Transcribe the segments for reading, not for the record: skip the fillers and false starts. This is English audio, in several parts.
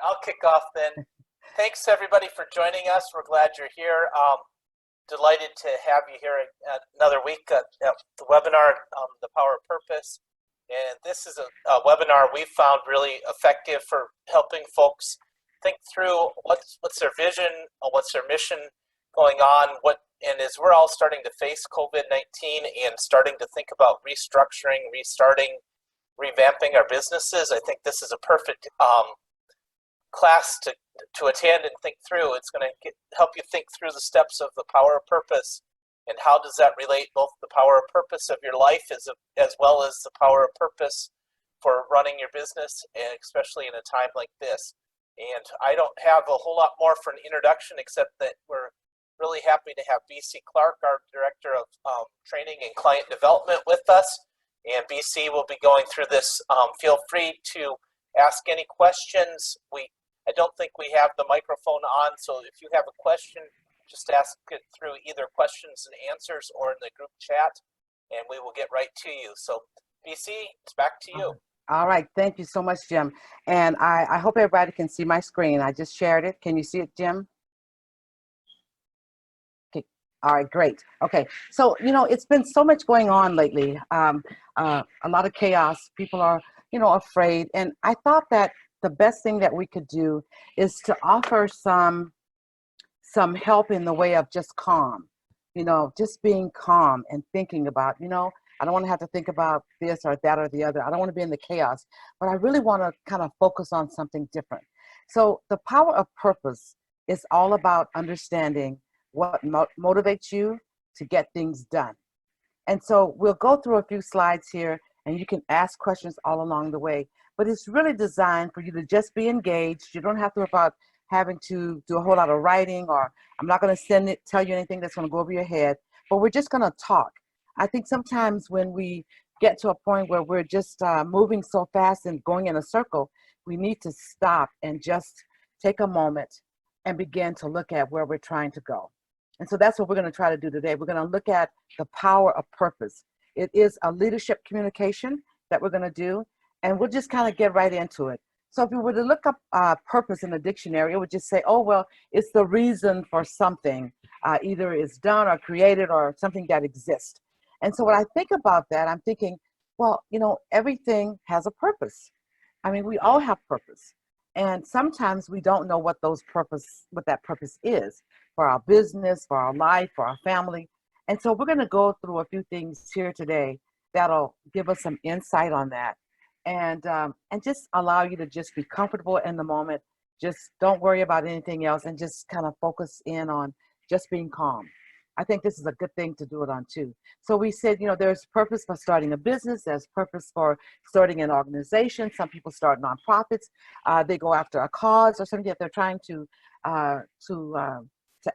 I'll kick off then. Thanks everybody for joining us. We're glad you're here. Delighted to have you here at another week at the webinar, The Power of Purpose. And this is a webinar we've found really effective for helping folks think through what's their vision, what's their mission going on, and as we're all starting to face COVID-19 and starting to think about restructuring, restarting, revamping our businesses, I think this is a perfect class to attend and think through. It's going to help you think through the steps of the power of purpose and how does that relate both the power of purpose of your life as well as the power of purpose for running your business, and especially in a time like this. And I don't have a whole lot more for an introduction except that we're really happy to have BC Clark, our Director of Training and Client Development, with us. And BC will be going through this. Feel free to ask any questions. I don't think we have the microphone on, so if you have a question, just ask it through either questions and answers or in the group chat, and we will get right to you. So BC, it's back to you. All right, thank you so much, Jim. And I hope everybody can see my screen. I just shared it. Can you see it, Jim? Okay. All right, great. Okay, so, it's been so much going on lately. A lot of chaos. People are, afraid. And I thought that the best thing that we could do is to offer some help in the way of just calm, just being calm and thinking about, I don't want to have to think about this or that or the other. I don't want to be in the chaos, but I really want to kind of focus on something different. So the power of purpose is all about understanding what motivates you to get things done. And so we'll go through a few slides here and you can ask questions all along the way, but it's really designed for you to just be engaged. You don't have to worry about having to do a whole lot of writing, or I'm not going to tell you anything that's going to go over your head, but we're just going to talk. I think sometimes when we get to a point where we're just moving so fast and going in a circle, we need to stop and just take a moment and begin to look at where we're trying to go. And so that's what we're going to try to do today. We're going to look at the power of purpose. It is a leadership communication that we're going to do, and we'll just kind of get right into it. So if you were to look up purpose in the dictionary, it would just say, oh, well, it's the reason for something, either it's done or created or something that exists. And so when I think about that, I'm thinking, well, everything has a purpose. I mean, we all have purpose. And sometimes we don't know what that purpose is for our business, for our life, for our family. And so we're going to go through a few things here today that'll give us some insight on that. And just allow you to just be comfortable in the moment. Just don't worry about anything else and just kind of focus in on just being calm. I think this is a good thing to do it on too. So we said, there's purpose for starting a business. There's purpose for starting an organization. Some people start nonprofits. They go after a cause or something that they're trying to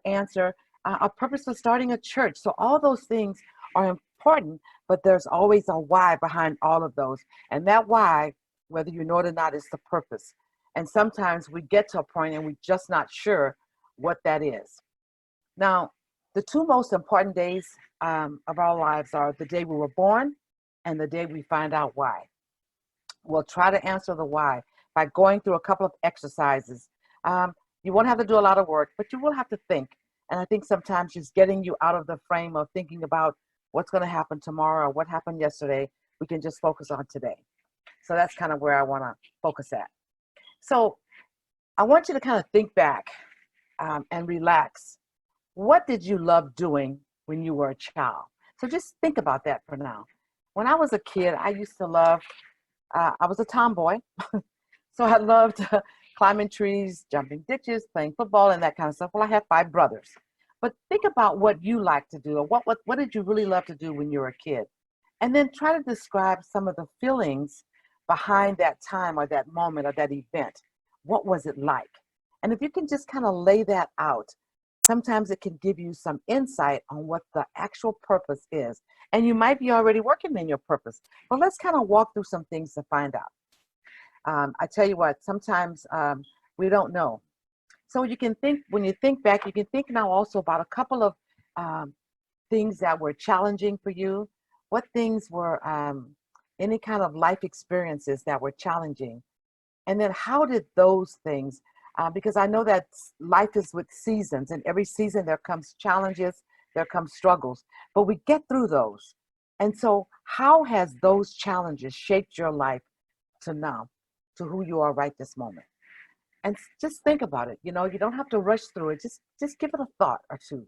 answer. A purpose for starting a church. So all those things are important, but there's always a why behind all of those. And that why, whether you know it or not, is the purpose. And sometimes we get to a point and we're just not sure what that is. Now, the two most important days of our lives are the day we were born and the day we find out why. We'll try to answer the why by going through a couple of exercises. You won't have to do a lot of work, but you will have to think. And I think sometimes just getting you out of the frame of thinking about what's going to happen tomorrow or what happened yesterday, we can just focus on today. So that's kind of where I want to focus at. So I want you to kind of think back and relax. What did you love doing when you were a child? So just think about that for now. When I was a kid, I used to love, I was a tomboy. So I loved climbing trees, jumping ditches, playing football, and that kind of stuff. Well, I have 5 brothers. But think about what you like to do, or what did you really love to do when you were a kid? And then try to describe some of the feelings behind that time or that moment or that event. What was it like? And if you can just kind of lay that out, sometimes it can give you some insight on what the actual purpose is. And you might be already working in your purpose. But let's kind of walk through some things to find out. I tell you what, sometimes we don't know. So you can think, when you think back, you can think now also about a couple of things that were challenging for you. What things were any kind of life experiences that were challenging And then how did those things, because I know that life is with seasons, and every season there comes challenges, there comes struggles, but we get through those. And so, how has those challenges shaped your life to now, to who you are right this moment? And just think about it. You don't have to rush through it. Just give it a thought or two.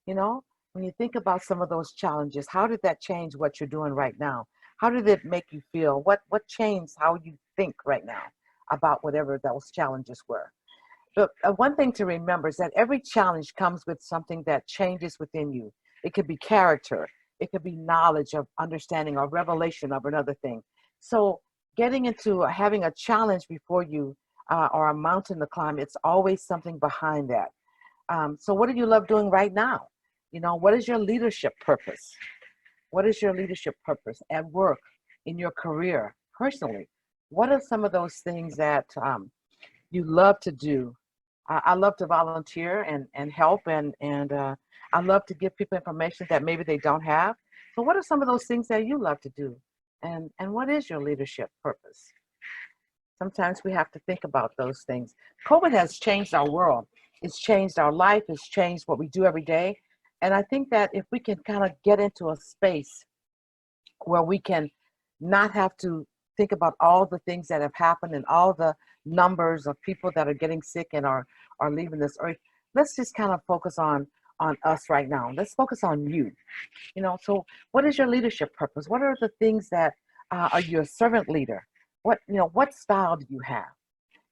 You know, when you think about some of those challenges, how did that change what you're doing right now? How did it make you feel? What changed how you think right now about whatever those challenges were? But one thing to remember is that every challenge comes with something that changes within you. It could be character, it could be knowledge of understanding or revelation of another thing. So getting into having a challenge before you, or a mountain to climb, it's always something behind that. So what do you love doing right now? What is your leadership purpose? What is your leadership purpose at work, in your career, personally? What are some of those things that you love to do? I love to volunteer and help, and I love to give people information that maybe they don't have. So what are some of those things that you love to do? And what is your leadership purpose? Sometimes we have to think about those things. COVID has changed our world. It's changed our life. It's changed what we do every day. And I think that if we can kind of get into a space where we can not have to think about all the things that have happened and all the numbers of people that are getting sick and are leaving this earth, let's just kind of focus on us right now. Let's focus on you. So what is your leadership purpose? What are the things that are you a servant leader? What style do you have?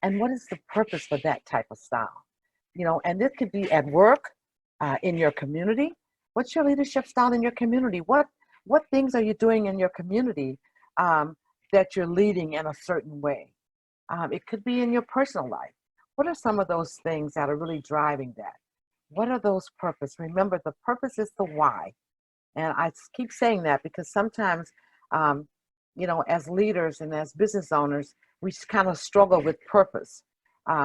And what is the purpose for that type of style? And this could be at work, in your community. What's your leadership style in your community? What things are you doing in your community, that you're leading in a certain way? It could be in your personal life. What are some of those things that are really driving that? What are those purpose? Remember, the purpose is the why. And I keep saying that because sometimes, um, as leaders and as business owners, we kind of struggle with purpose.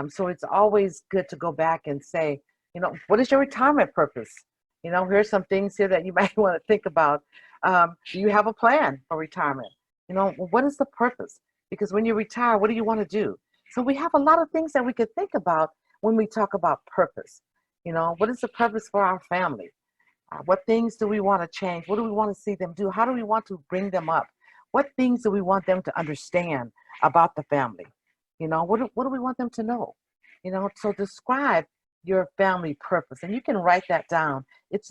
So it's always good to go back and say, what is your retirement purpose? Here's some things here that you might want to think about. Do you have a plan for retirement? What is the purpose? Because when you retire, what do you want to do? So we have a lot of things that we could think about when we talk about purpose. What is the purpose for our family? What things do we want to change? What do we want to see them do? How do we want to bring them up? What things do we want them to understand about the family? What do we want them to know? So describe your family purpose, and you can write that down.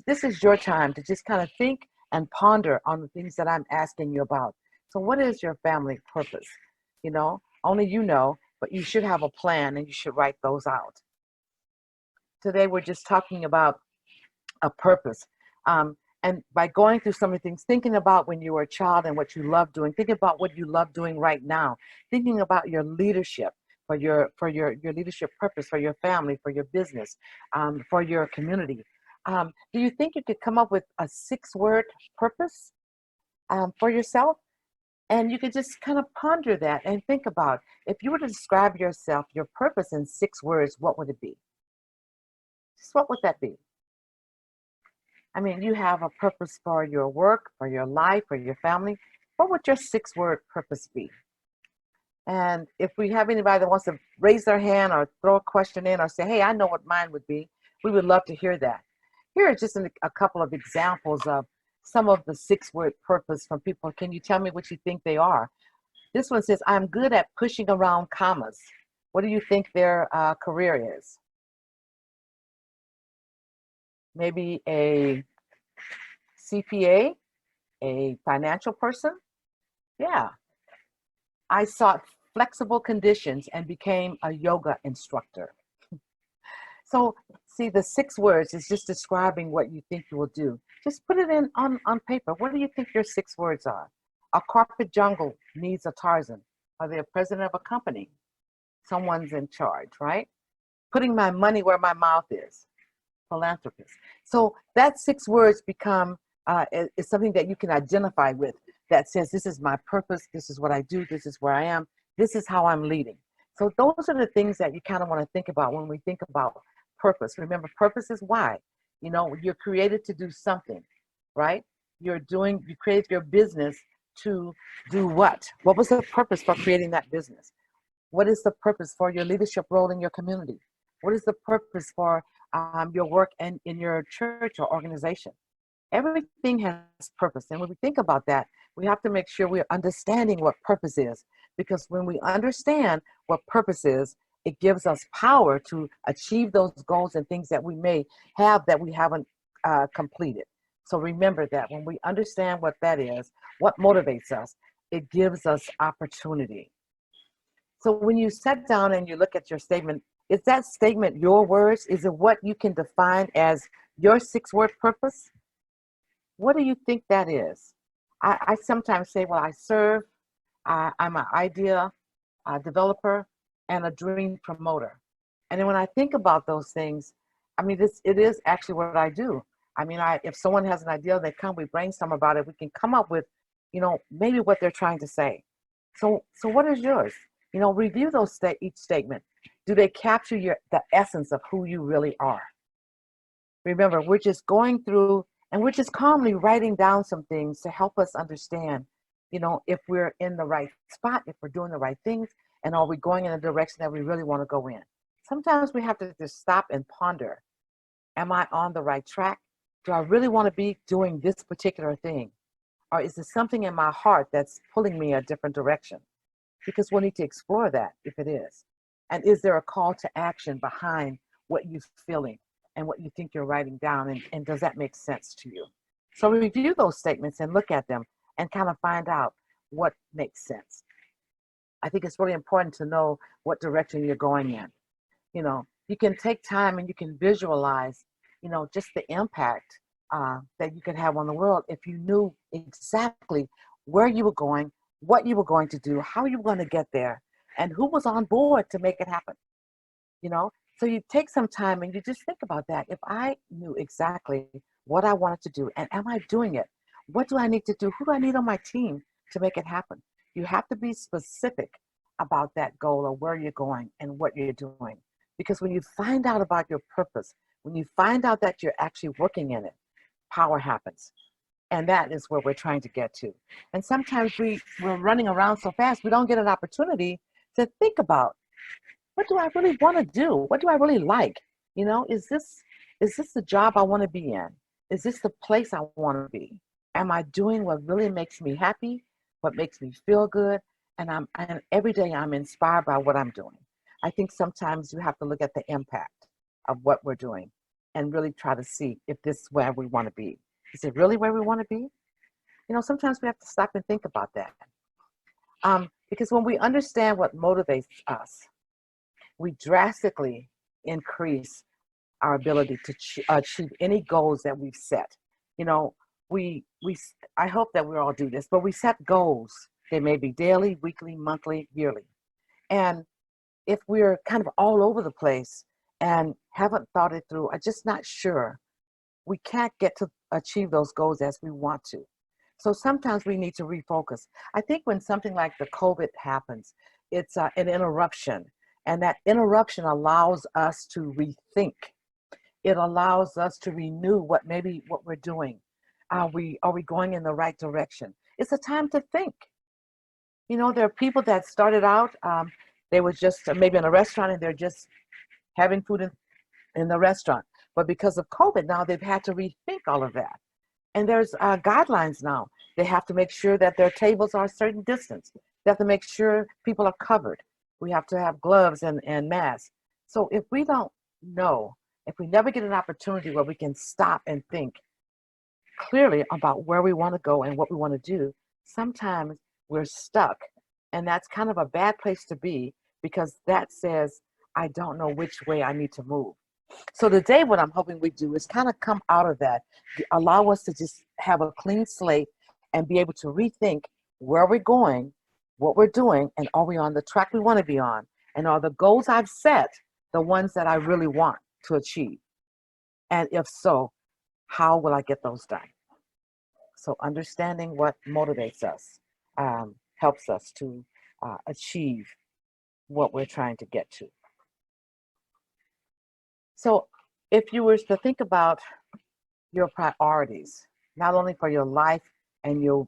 This is your time to just kind of think and ponder on the things that I'm asking you about. So what is your family purpose? Only you know, but you should have a plan and you should write those out. Today we're just talking about a purpose. And by going through some of the things, thinking about when you were a child and what you love doing, thinking about what you love doing right now, thinking about your leadership for your leadership purpose, for your family, for your business, for your community. Do you think you could come up with a 6-word purpose, for yourself? And you could just kind of ponder that and think about, if you were to describe yourself, your purpose in 6 words, what would it be? Just what would that be? I mean, you have a purpose for your work, for your life, for your family. What would your 6-word purpose be? And if we have anybody that wants to raise their hand or throw a question in or say, hey, I know what mine would be, we would love to hear that. Here are just a couple of examples of some of the 6-word purpose from people. Can you tell me what you think they are? This one says, I'm good at pushing around commas. What do you think their career is? Maybe a CPA, a financial person? Yeah. I sought flexible conditions and became a yoga instructor. So, see, the 6 words is just describing what you think you will do. Just put it in on paper. What do you think your 6 words are? A carpet jungle needs a Tarzan. Are they a president of a company? Someone's in charge, right? Putting my money where my mouth is. Philanthropist. So that 6 words become is something that you can identify with, that says, this is my purpose, this is what I do, this is where I am, this is how I'm leading. So those are the things that you kind of want to think about when we think about purpose. Remember, purpose is why. You're created to do something, right? You created your business to do what? What was the purpose for creating that business? What is the purpose for your leadership role in your community? What is the purpose for your work in your church or organization? Everything has purpose. And when we think about that, we have to make sure we're understanding what purpose is. Because when we understand what purpose is, it gives us power to achieve those goals and things that we may have that we haven't completed. So remember that when we understand what that is, what motivates us, it gives us opportunity. So when you sit down and you look at your statement, is that statement your words? Is it what you can define as your 6-word purpose? What do you think that is? I sometimes say, well, I serve, I'm an idea developer, and a dream promoter. And then when I think about those things, I mean, it is actually what I do. I mean, if someone has an idea, they come, we brainstorm about it, we can come up with, maybe what they're trying to say. So what is yours? Review each statement. Do they capture the essence of who you really are? Remember, we're just going through and we're just calmly writing down some things to help us understand, if we're in the right spot, if we're doing the right things, and are we going in the direction that we really want to go in. Sometimes we have to just stop and ponder, am I on the right track? Do I really want to be doing this particular thing? Or is there something in my heart that's pulling me a different direction? Because we'll need to explore that if it is. And is there a call to action behind what you're feeling and what you think you're writing down? And does that make sense to you? So review those statements and look at them and kind of find out what makes sense. I think it's really important to know what direction you're going in. You can take time and you can visualize, just the impact that you could have on the world if you knew exactly where you were going, what you were going to do, how you were going to get there, and who was on board to make it happen. So you take some time and you just think about that. If I knew exactly what I wanted to do and am I doing it? What do I need to do? Who do I need on my team to make it happen? You have to be specific about that goal or where you're going and what you're doing. Because when you find out about your purpose, when you find out that you're actually working in it, power happens. And that is where we're trying to get to. And sometimes we're running around so fast, we don't get an opportunity to think about, what do I really want to do? What do I really like? Is this the job I want to be in? Is this the place I want to be? Am I doing what really makes me happy? What makes me feel good? And every day I'm inspired by what I'm doing. I think sometimes you have to look at the impact of what we're doing and really try to see if this is where we want to be. Is it really where we want to be? Sometimes we have to stop and think about that. Because when we understand what motivates us, we drastically increase our ability to achieve any goals that we've set. We I hope that we all do this, but we set goals. They may be daily, weekly, monthly, yearly. And if we're kind of all over the place and haven't thought it through, are just not sure, we can't get to achieve those goals as we want to. So sometimes we need to refocus. I think when something like the COVID happens, it's an interruption. And that interruption allows us to rethink. It allows us to renew what we're doing. Are we going in the right direction? It's a time to think. There are people that started out, they were just maybe in a restaurant and they're just having food in the restaurant. But because of COVID now, they've had to rethink all of that. And there's guidelines now. They have to make sure that their tables are a certain distance. They have to make sure people are covered. We have to have gloves and masks. So if we don't know, if we never get an opportunity where we can stop and think clearly about where we want to go and what we want to do, sometimes we're stuck. And that's kind of a bad place to be, because that says, I don't know which way I need to move. So today, what I'm hoping we do is kind of come out of that, allow us to just have a clean slate and be able to rethink where we're going, what we're doing, and are we on the track we want to be on? And are the goals I've set the ones that I really want to achieve? And if so, how will I get those done? So understanding what motivates us helps us to achieve what we're trying to get to. So if you were to think about your priorities, not only for your life and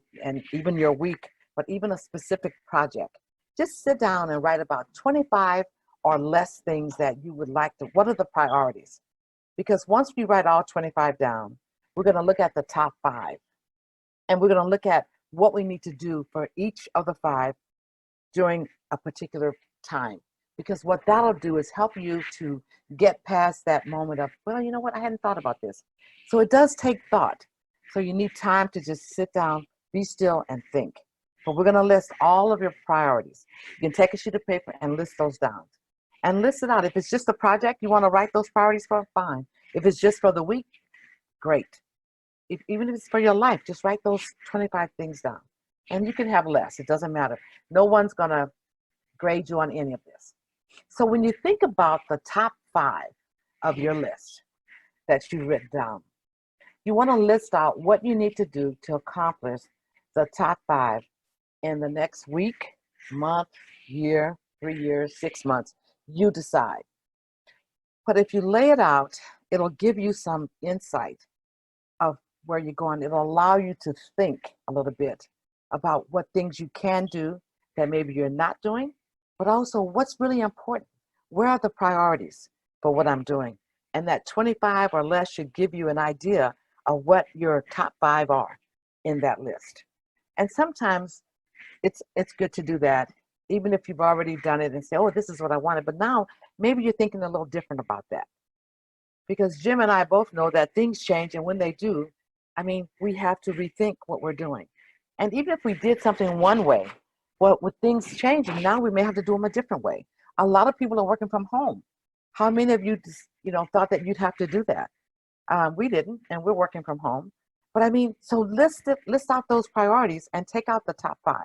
even your week, but even a specific project, just sit down and write about 25 or less things that you would like to, what are the priorities? Because once we write all 25 down, we're going to look at the top 5, and we're going to look at what we need to do for each of the 5 during a particular time. Because what that'll do is help you to get past that moment of, well, you know what, I hadn't thought about this. So it does take thought. So you need time to just sit down, be still, and think. But we're going to list all of your priorities. You can take a sheet of paper and list those down. And list it out. If it's just a project you want to write those priorities for, fine. If it's just for the week, great. Even if it's for your life, just write those 25 things down. And you can have less. It doesn't matter. No one's going to grade you on any of this. So when you think about the top 5 of your list that you've written down, you want to list out what you need to do to accomplish the top 5 in the next week, month, year, 3 years, 6 months. You decide. But if you lay it out, it'll give you some insight of where you're going. It'll allow you to think a little bit about what things you can do that maybe you're not doing, but also what's really important. Where are the priorities for what I'm doing? And that 25 or less should give you an idea of what your top 5 are in that list. And sometimes it's good to do that, even if you've already done it and say, oh, this is what I wanted. But now maybe you're thinking a little different about that. Because Jim and I both know that things change, and when they do, I mean, we have to rethink what we're doing. And even if we did something one way, well, with things changing, now we may have to do them a different way. A lot of people are working from home. How many of you, thought that you'd have to do that? We didn't, and we're working from home. But I mean, so list out those priorities and take out the top 5.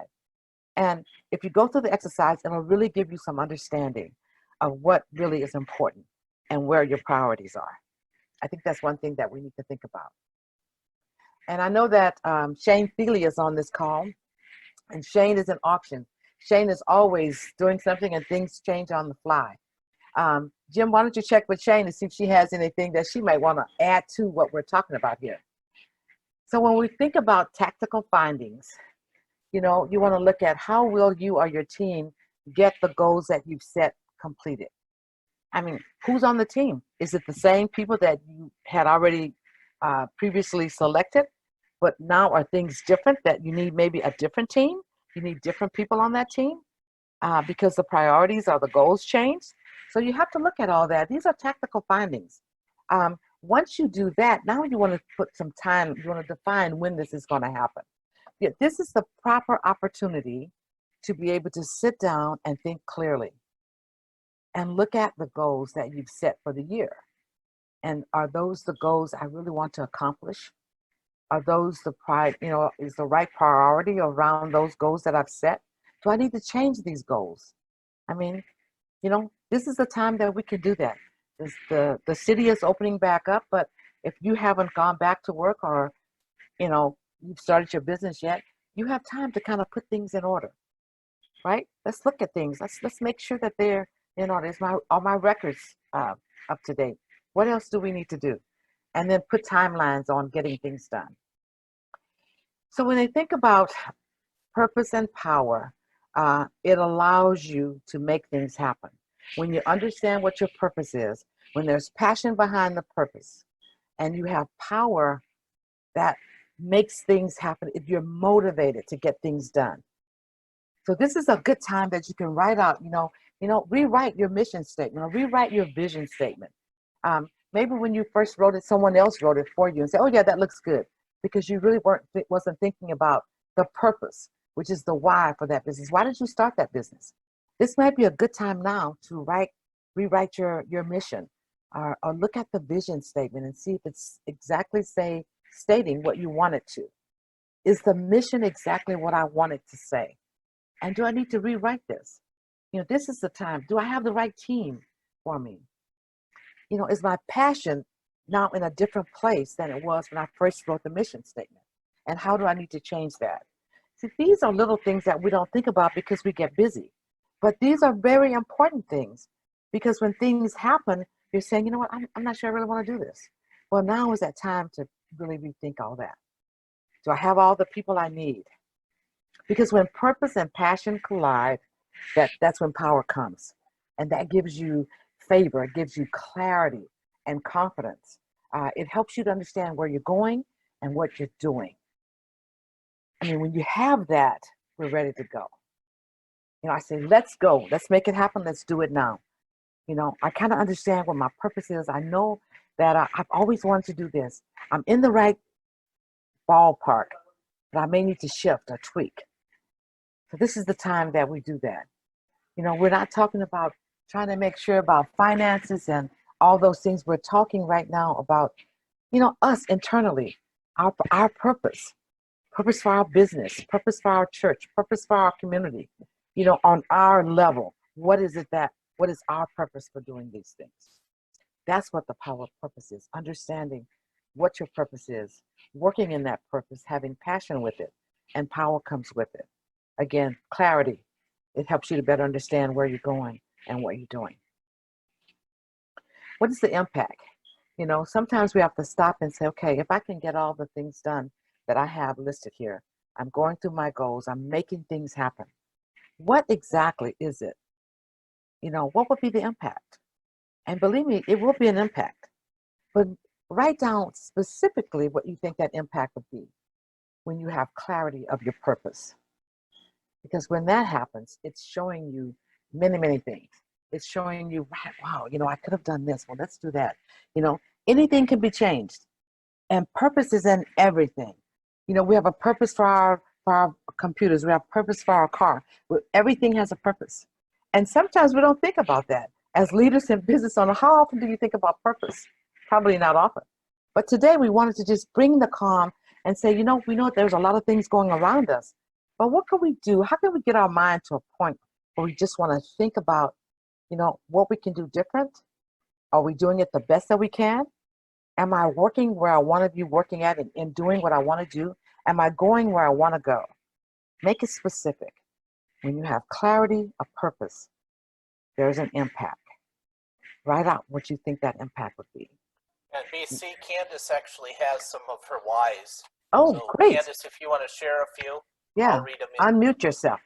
And if you go through the exercise, it'll really give you some understanding of what really is important and where your priorities are. I think that's one thing that we need to think about. And I know that Shane Feely is on this call, and Shane is in auction. Shane is always doing something, and things change on the fly. Jim, why don't you check with Shane to see if she has anything that she might want to add to what we're talking about here. So when we think about tactical findings, you want to look at how will you or your team get the goals that you've set completed. I mean, who's on the team? Is it the same people that you had already previously selected, but now are things different that you need maybe a different team? You need different people on that team because the priorities or the goals changed. So you have to look at all that. These are tactical findings. Once you do that, now you want to put some time, you want to define when this is going to happen. Yeah, this is the proper opportunity to be able to sit down and think clearly and look at the goals that you've set for the year. And are those the goals I really want to accomplish? Are those is the right priority around those goals that I've set? Do I need to change these goals? I mean, this is the time that we can do that. The city is opening back up, but if you haven't gone back to work or, you've started your business yet, you have time to kind of put things in order, right? Let's look at things. Let's make sure that they're in order. Are my records up to date? What else do we need to do? And then put timelines on getting things done. So when they think about purpose and power, it allows you to make things happen. When you understand what your purpose is, when there's passion behind the purpose, and you have power that makes things happen if you're motivated to get things done. So this is a good time that you can write out, rewrite your mission statement or rewrite your vision statement. Maybe when you first wrote it, someone else wrote it for you and said, oh yeah, that looks good, because you really wasn't thinking about the purpose, which is the why for that business. Why did you start that business? This might be a good time now to rewrite your mission or look at the vision statement and see if it's exactly stating what you want it to. Is the mission exactly what I want it to say? And do I need to rewrite this? This is the time. Do I have the right team for me? Is my passion now in a different place than it was when I first wrote the mission statement? And how do I need to change that? See, these are little things that we don't think about because we get busy. But these are very important things, because when things happen, you're saying, you know what, I'm not sure I really want to do this. Well, now is that time to really rethink all that. Do I have all the people I need? Because when purpose and passion collide, that's when power comes. And that gives you favor, it gives you clarity and confidence. It helps you to understand where you're going and what you're doing. I mean, when you have that, we're ready to go. I say, let's go. Let's make it happen. Let's do it now. I kind of understand what my purpose is. I know that I've always wanted to do this. I'm in the right ballpark, but I may need to shift or tweak. So this is the time that we do that. We're not talking about trying to make sure about finances and all those things. We're talking right now about, us internally, our purpose for our business, purpose for our church, purpose for our community, on our level. What is our purpose for doing these things? That's what the power of purpose is, understanding what your purpose is, working in that purpose, having passion with it, and power comes with it. Again, clarity. It helps you to better understand where you're going and what you're doing. What is the impact? Sometimes we have to stop and say, okay, if I can get all the things done that I have listed here, I'm going through my goals, I'm making things happen. What exactly is it? What would be the impact? And believe me, it will be an impact. But write down specifically what you think that impact would be when you have clarity of your purpose. Because when that happens, it's showing you many, many things. It's showing you, right, wow, I could have done this. Well, let's do that. Anything can be changed. And purpose is in everything. We have a purpose for our computers. We have purpose for our car. Everything has a purpose. And sometimes we don't think about that. As leaders in business owners, how often do you think about purpose? Probably not often. But today we wanted to just bring the calm and say, we know there's a lot of things going around us. But what can we do? How can we get our mind to a point where we just want to think about, what we can do different? Are we doing it the best that we can? Am I working where I want to be working at and doing what I want to do? Am I going where I want to go? Make it specific. When you have clarity of purpose, there's an impact. Write out what you think that impact would be. And BC, Candace actually has some of her whys. Oh, so great. Candace, if you want to share a few, yeah. I'll read them in. Unmute yourself,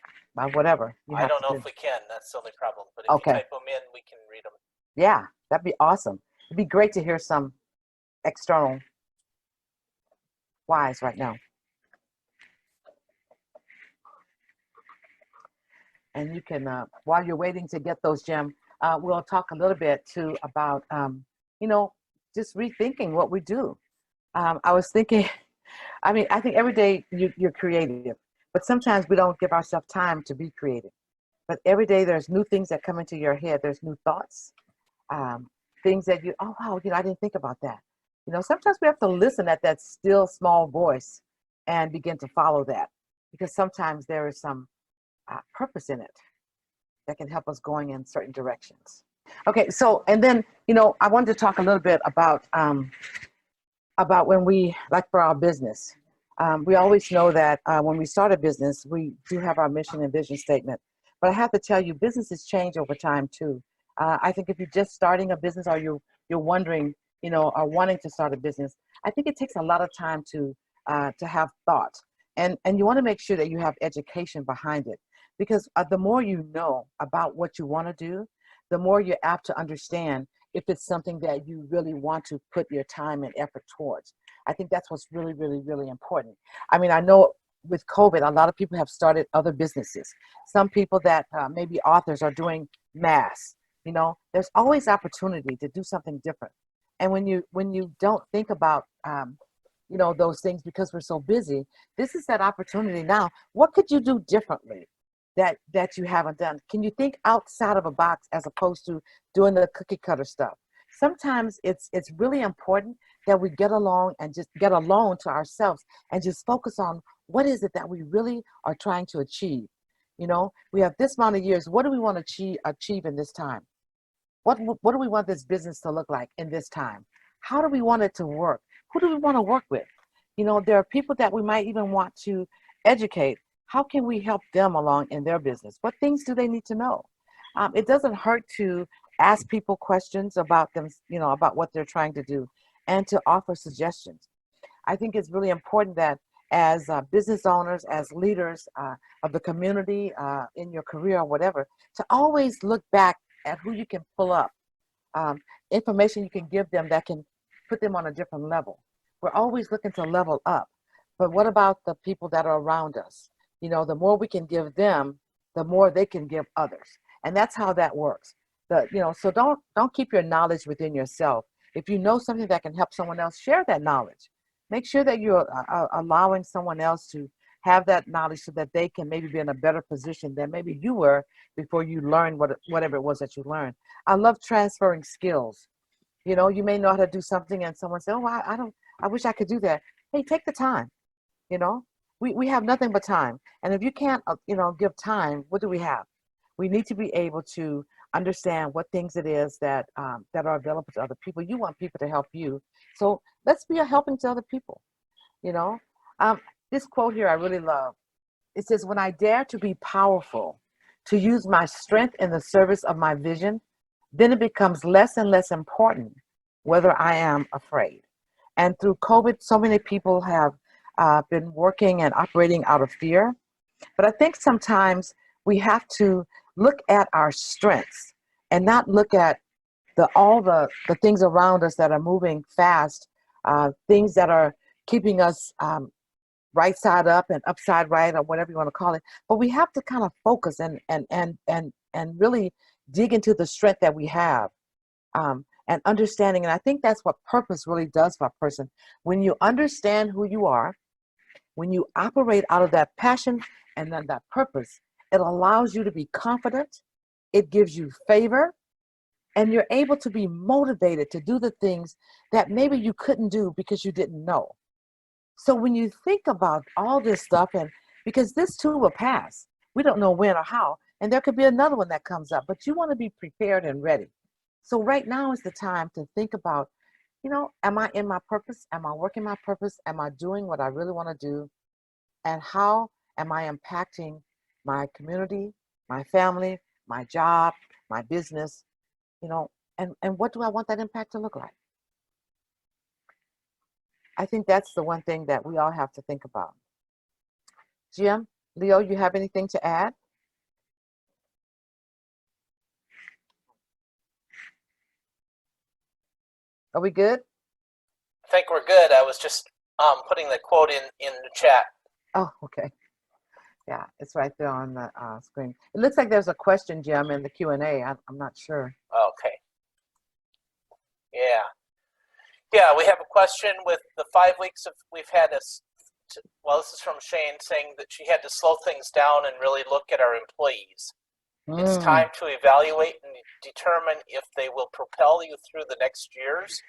whatever. I don't know if we can. That's the only problem. But if Okay. you type them in, we can read them. Yeah, that'd be awesome. It'd be great to hear some external whys right now. And you can, while you're waiting to get those, Jim, we'll talk a little bit too about, just rethinking what we do. I was thinking, I think every day you're creative, but sometimes we don't give ourselves time to be creative. But every day there's new things that come into your head. There's new thoughts, things that oh, wow, I didn't think about that. Sometimes we have to listen at that still small voice and begin to follow that, because sometimes there is some purpose in it that can help us going in certain directions. Okay, so, and then, I wanted to talk a little bit about when we, like for our business, we always know that when we start a business, we do have our mission and vision statement. But I have to tell you, businesses change over time too. I think if you're just starting a business, or you're wondering, or wanting to start a business, I think it takes a lot of time to have thought. And you want to make sure that you have education behind it. Because the more you know about what you want to do, the more you're apt to understand if it's something that you really want to put your time and effort towards. I think that's what's really, really, really important. I know with COVID, a lot of people have started other businesses. Some people that maybe authors are doing masks. There's always opportunity to do something different. And when you don't think about those things because we're so busy, this is that opportunity now. What could you do differently that you haven't done? Can you think outside of a box as opposed to doing the cookie cutter stuff? Sometimes it's really important that we get along and just get alone to ourselves and just focus on what is it that we really are trying to achieve. We have this amount of years. What do we want to achieve in this time? What do we want this business to look like in this time? How do we want it to work? Who do we want to work with? There are people that we might even want to educate. How can we help them along in their business? What things do they need to know? It doesn't hurt to ask people questions about them, about what they're trying to do, and to offer suggestions. I think it's really important that as business owners, as leaders of the community, in your career or whatever, to always look back at who you can pull up, um, information you can give them that can put them on a different level. We're always looking to level up. But what about the people that are around us? You know, the more we can give them, the more they can give others. And that's how that works. So don't keep your knowledge within yourself. If you know something that can help someone else, share that knowledge. Make sure that you're allowing someone else to have that knowledge so that they can maybe be in a better position than maybe you were before you learned whatever it was that you learned. I love transferring skills. You know, you may know how to do something and someone says, oh, I wish I could do that. Hey, take the time. You know, we have nothing but time. And if you can't, give time, what do we have? We need to be able to understand what things it is that are available to other people. You want people to help you. So let's be a helping to other people, you know. Um, this quote here I really love. It says, when I dare to be powerful, to use my strength in the service of my vision, then it becomes less and less important whether I am afraid. And through COVID, so many people have been working and operating out of fear. But I think sometimes we have to look at our strengths and not look at all the things around us that are moving fast, things that are keeping us right side up and upside right, or whatever you want to call it. But we have to kind of focus and really dig into the strength that we have, and understanding. And I think that's what purpose really does for a person. When you understand who you are, when you operate out of that passion and then that purpose, it allows you to be confident. It gives you favor, and you're able to be motivated to do the things that maybe you couldn't do because you didn't know. So when you think about all this stuff, and because this too will pass, we don't know when or how, and there could be another one that comes up, but you want to be prepared and ready. So right now is the time to think about, am I in my purpose? Am I working my purpose? Am I doing what I really want to do? And how am I impacting my community, my family, my job, my business, and what do I want that impact to look like? I think that's the one thing that we all have to think about. Jim, Leo, you have anything to add? Are we good? I think we're good. I was just putting the quote in the chat. Oh, okay. Yeah, it's right there on the screen. It looks like there's a question, Jim, in the Q&A. I'm not sure. Okay. Yeah, we have a question with the 5 weeks of we've had this. Well, this is from Shane saying that she had to slow things down and really look at our employees. It's time to evaluate and determine if they will propel you through the next years,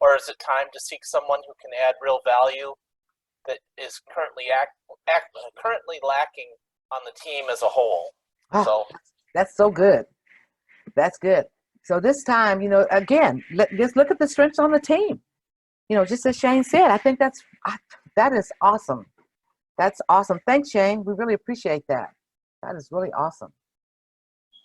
or is it time to seek someone who can add real value that is currently currently lacking on the team as a whole. So that's so good. That's good. So this time, again, just look at the strengths on the team. Just as Shane said, I think that is awesome. That's awesome. Thanks, Shane. We really appreciate that. That is really awesome.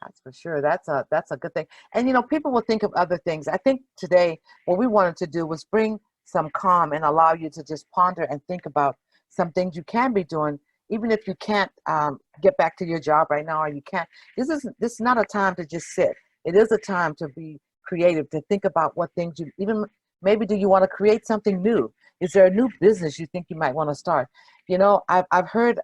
That's for sure. That's a good thing. And people will think of other things. I think today what we wanted to do was bring some calm and allow you to just ponder and think about some things you can be doing, even if you can't get back to your job right now, or you can't. This is not a time to just sit. It is a time to be creative, to think about what things you even maybe do you want to create something new? Is there a new business you think you might want to start? I've heard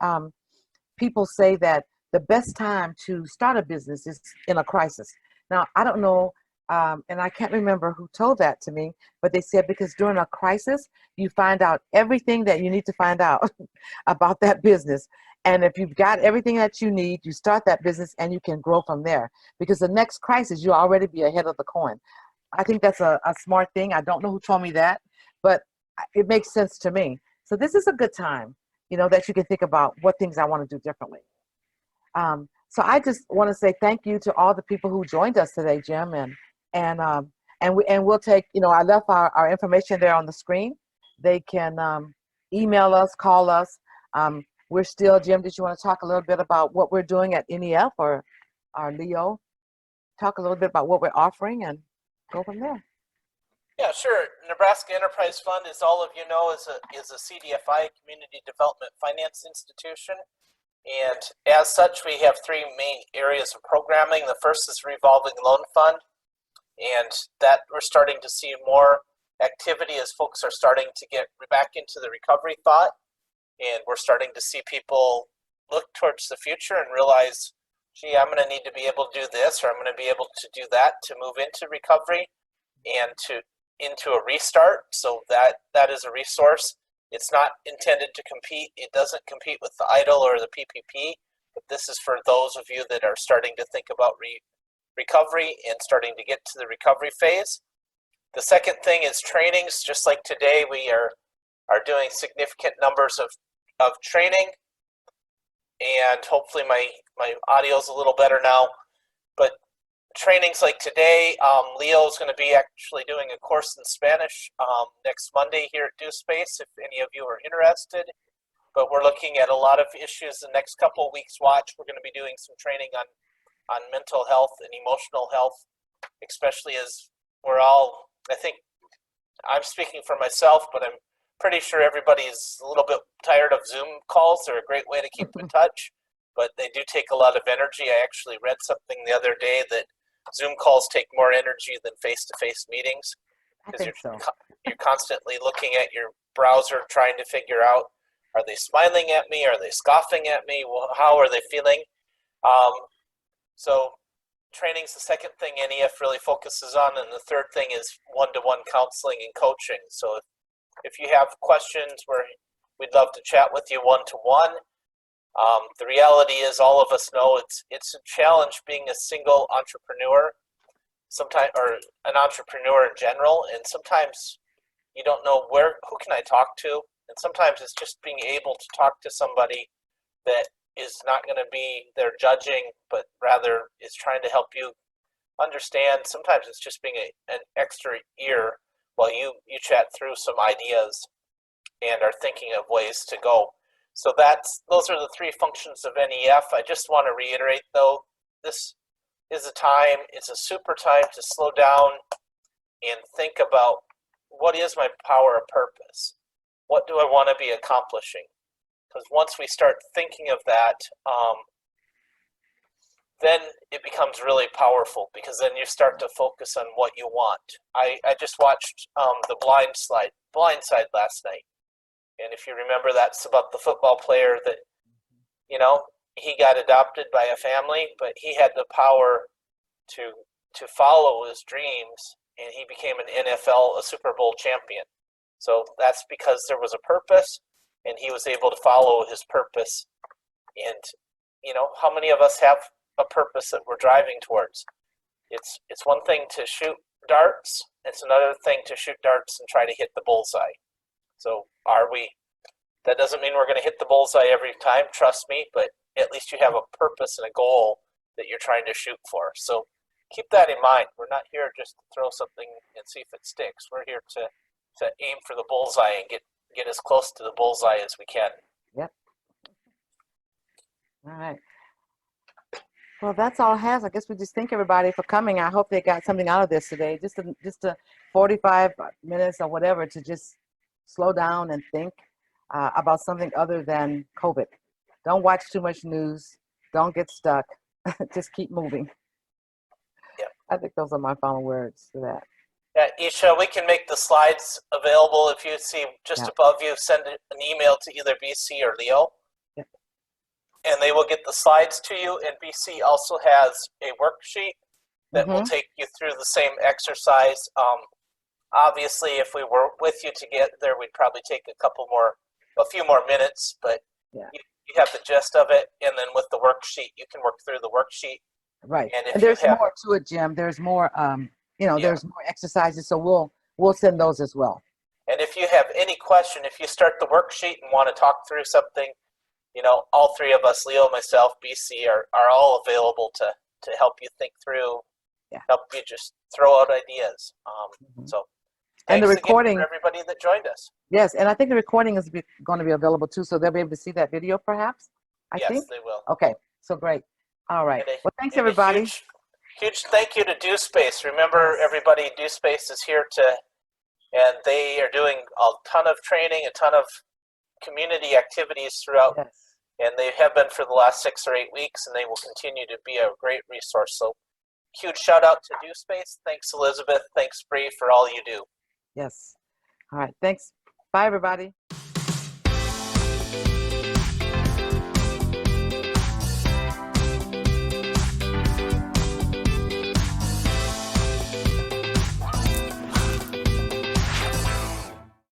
people say that the best time to start a business is in a crisis. Now, I don't know, and I can't remember who told that to me, but they said because during a crisis, you find out everything that you need to find out about that business. And if you've got everything that you need, you start that business and you can grow from there. Because the next crisis, you'll already be ahead of the coin. I think that's a smart thing. I don't know who told me that, but it makes sense to me. So this is a good time, that you can think about what things I want to do differently. So I just want to say thank you to all the people who joined us today, Jim, and we'll take, I left our information there on the screen. They can email us, call us. We're still, Jim, did you want to talk a little bit about what we're doing at NEF, or Leo? Talk a little bit about what we're offering and go from there. Yeah, sure. Nebraska Enterprise Fund, as all of you know, is a CDFI, Community Development Finance Institution. And as such, we have three main areas of programming. The first is revolving loan fund, and that we're starting to see more activity as folks are starting to get back into the recovery thought. And we're starting to see people look towards the future and realize, gee, I'm going to need to be able to do this, or I'm going to be able to do that to move into recovery and into a restart. So that is a resource. It's not intended to compete. It doesn't compete with the EIDL or the PPP, but this is for those of you that are starting to think about recovery and starting to get to the recovery phase. The second thing is trainings. Just like today, we are doing significant numbers of training, and hopefully my audio is a little better now. But trainings like today, Leo is going to be actually doing a course in Spanish next Monday here at DoSpace, if any of you are interested. But we're looking at a lot of issues the next couple of weeks. Watch, we're going to be doing some training on mental health and emotional health, especially as we're all, I think I'm speaking for myself, but I'm pretty sure everybody's a little bit tired of Zoom calls. They're a great way to keep in touch, but they do take a lot of energy. I actually read something the other day that Zoom calls take more energy than face-to-face meetings, because you're constantly looking at your browser trying to figure out, are they smiling at me? Are they scoffing at me? Well, how are they feeling? So training's the second thing NEF really focuses on, and the third thing is one-to-one counseling and coaching. So if you have questions, we'd love to chat with you one-to-one. The reality is, all of us know it's a challenge being a single entrepreneur, sometimes, or an entrepreneur in general, and sometimes you don't know who can I talk to, and sometimes it's just being able to talk to somebody that is not going to be there judging, but rather is trying to help you understand. Sometimes it's just being an extra ear while you chat through some ideas and are thinking of ways to go. So those are the three functions of NEF. I just want to reiterate, though, this is it's a super time to slow down and think about, what is my power of purpose? What do I want to be accomplishing? Because once we start thinking of that, then it becomes really powerful, because then you start to focus on what you want. I just watched the Blind Side last night. And if you remember, that's about the football player that, he got adopted by a family, but he had the power to follow his dreams, and he became an NFL, a Super Bowl champion. So that's because there was a purpose, and he was able to follow his purpose. And, how many of us have a purpose that we're driving towards? It's one thing to shoot darts. It's another thing to shoot darts and try to hit the bullseye. So that doesn't mean we're going to hit the bullseye every time, trust me, but at least you have a purpose and a goal that you're trying to shoot for. So keep that in mind. We're not here just to throw something and see if it sticks. We're here to aim for the bullseye and get as close to the bullseye as we can. Yep. All right. Well, that's all I have. I guess we just thank everybody for coming. I hope they got something out of this today. Just a 45 minutes or whatever to just slow down and think about something other than COVID. Don't watch too much news. Don't get stuck. Just keep moving. Yeah. I think those are my final words to that. Yeah, Isha, we can make the slides available. If you see just above you, send an email to either BC or Leo. Yeah. And they will get the slides to you. And BC also has a worksheet that will take you through the same exercise. Obviously, if we were with you to get there, we'd probably take a few more minutes, but you have the gist of it. And then with the worksheet, you can work through the worksheet. Right. And there's more to it, Jim. There's more, there's more exercises. So we'll send those as well. And if you have any question, if you start the worksheet and want to talk through something, all three of us, Leo, myself, BC, are all available to help you think through, help you just throw out ideas. So and the recording for everybody that joined us. Yes, and I think the recording is going to be available too, so they'll be able to see that video perhaps, I think? Yes, they will. Okay, so great. All right. Well, thanks everybody. Huge thank you to DoSpace. Remember, everybody, DoSpace is here to and they are doing a ton of training, a ton of community activities throughout, Yes. and they have been for the last 6 or 8 weeks, and they will continue to be a great resource. So huge shout out to Do Space. Thanks, Elizabeth. Thanks, Bree, for all you do. Yes. All right. Thanks. Bye, everybody.